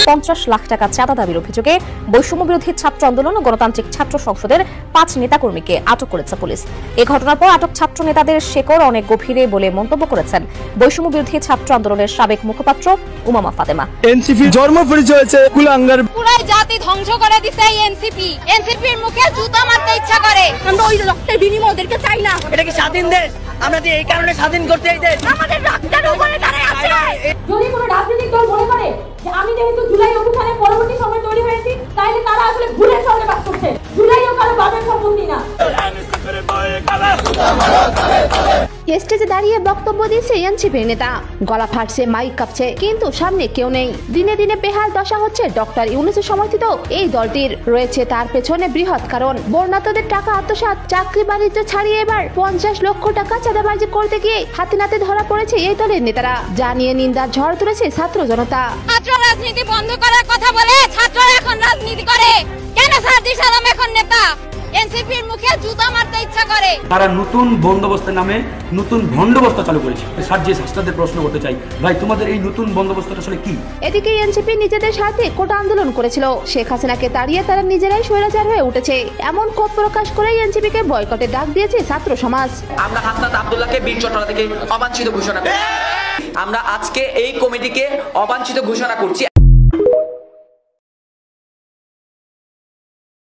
50 লাখ টাকা চাঁদা দাবির অভিযোগে বৈষম্য বিরোধী ছাত্র আন্দোলন ও গণতান্ত্রিক ছাত্র সংসদের 5 নেতাকর্মীকে আটক করেছে পুলিশ। এই ঘটনার পর আটক ছাত্র নেতাদের শেকড় অনেক গভীরে বলে মন্তব্য করেছেন বৈষম্য বিরোধী ছাত্র আন্দোলনের সাবেক মুখপাত্র উমামা ফাতেমা। এনসিপি জন্ম পরিচয় হয়েছে কুলাঙ্গার, পুরো জাতি ধ্বংস করে দিছে এই এনসিপি। এনসিপির মুখে জুতা মারতে ইচ্ছা করে। আমরা ওই রক্তের বিনিময় ওদেরকে চাই না। এটা কি স্বাধীন দেশ? আমরা যে এই কারণে স্বাধীন করতে এই দেশ আমাদের রক্তের উপরে দাঁড়িয়ে আছে। যদি কোনো রাজনৈতিক দল মনে করে যে আমি যেহেতু জুলাই অভ্যুত্থানের পরবর্তী সময় তৈরি হয়েছি, তাইলে তারা আসলে ভুলের সঙ্গে বাস করছে। জুলাইও কারো বাপের সম্পত্তি না। স্টেজে দাঁড়িয়ে বক্তব্য দিয়েছে এনসিপির নেতা, গলা ফাটছে, মাইক কাঁপছে, কিন্তু সামনে কেউ নেই। দিনে দিনে বেহাল দশা হচ্ছে ডক্টর ইউনূসের সমর্থিত এই দলটির। রয়েছে তার পেছনে বৃহৎ কারণ, বর্ণাঢ্যদের টাকা আত্মসাৎ, চাকরি বাণিজ্য ছাড়িয়ে এবার 50 লক্ষ টাকা চাঁদাবাজি করতে গিয়ে হাতে নাতে ধরা পড়েছে এই দলের নেতারা, যা নিয়ে নিন্দার ঝড় তুলেছে ছাত্র জনতা। ছাত্র রাজনীতি বন্ধ করার কথা বলে ছাত্ররা এখন রাজনীতি করে কেন? সাদিক সালাম এখন নেতা, এনসিপির মুখে জুতা মারতে ইচ্ছা করে। তারা নতুন বন্দোবস্তের নামে নতুন বন্দোবস্ত চালু করেছে। সার্জিস হাসনাদের প্রশ্ন করতে চাই, ভাই তোমাদের এই নতুন বন্দোবস্তটা আসলে কি? এদিকে এনসিপি নিজেদের স্বার্থে কোটা আন্দোলন করেছিল, শেখ হাসিনাকে তাড়িয়ে তারা নিজেরাই স্বৈরাচার হয়ে উঠেছে। এমন ক্ষোভ প্রকাশ করে এনসিপিকে বয়কটের ডাক দিয়েছে ছাত্র সমাজ। আমরা হাসনাত আব্দুল্লাহকে বীর চট্টলা থেকে অবাঞ্ছিত ঘোষণা করি। আমরা আজকে এই কমিটিকে অবাঞ্ছিত ঘোষণা করছি।